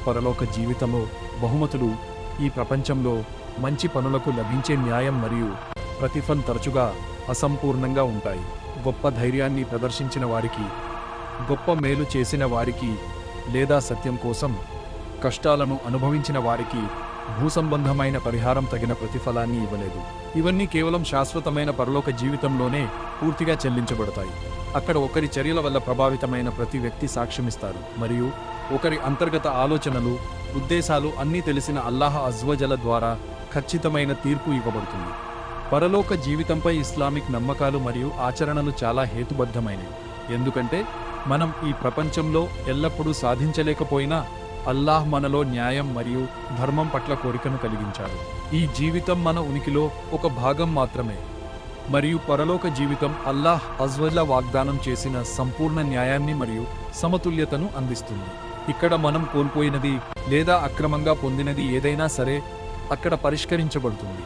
పరలోక జీవితము, బహుమతులు. ఈ ప్రపంచంలో మంచి పనులకు లభించే న్యాయం మరియు ప్రతిఫలం తరచుగా అసంపూర్ణంగా ఉంటాయి. గొప్ప ధైర్యాన్ని ప్రదర్శించిన వారికి, గొప్ప మేలు చేసిన వారికి, లేదా సత్యం కోసం కష్టాలను అనుభవించిన వారికి భూసంబంధమైన పరిహారం తగిన ప్రతిఫలాన్ని ఇవ్వలేదు. ఇవన్నీ కేవలం శాశ్వతమైన పరలోక జీవితంలోనే పూర్తిగా చెల్లించబడతాయి. అక్కడ ఒకరి చర్యల వల్ల ప్రభావితమైన ప్రతి వ్యక్తి సాక్ష్యమిస్తారు మరియు ఒకరి అంతర్గత ఆలోచనలు, ఉద్దేశాలు అన్నీ తెలిసిన అల్లాహ్ అజ్వజల ద్వారా ఖచ్చితమైన తీర్పు ఇవ్వబడుతుంది. పరలోక జీవితంపై ఇస్లామిక్ నమ్మకాలు మరియు ఆచరణలు చాలా హేతుబద్ధమైనవి. ఎందుకంటే మనం ఈ ప్రపంచంలో ఎల్లప్పుడూ సాధించలేకపోయినా అల్లాహ్ మనలో న్యాయం మరియు ధర్మం పట్ల కోరికను కలిగించాడు. ఈ జీవితం మన ఉనికిలో ఒక భాగం మాత్రమే, మరియు పరలోక జీవితం అల్లాహ్ అజ్వజల వాగ్దానం చేసిన సంపూర్ణ న్యాయాన్ని మరియు సమతుల్యతను అందిస్తుంది. ఇక్కడ మనం కోల్పోయినది లేదా అక్రమంగా పొందినది ఏదైనా సరే అక్కడ పరిష్కరించబడుతుంది.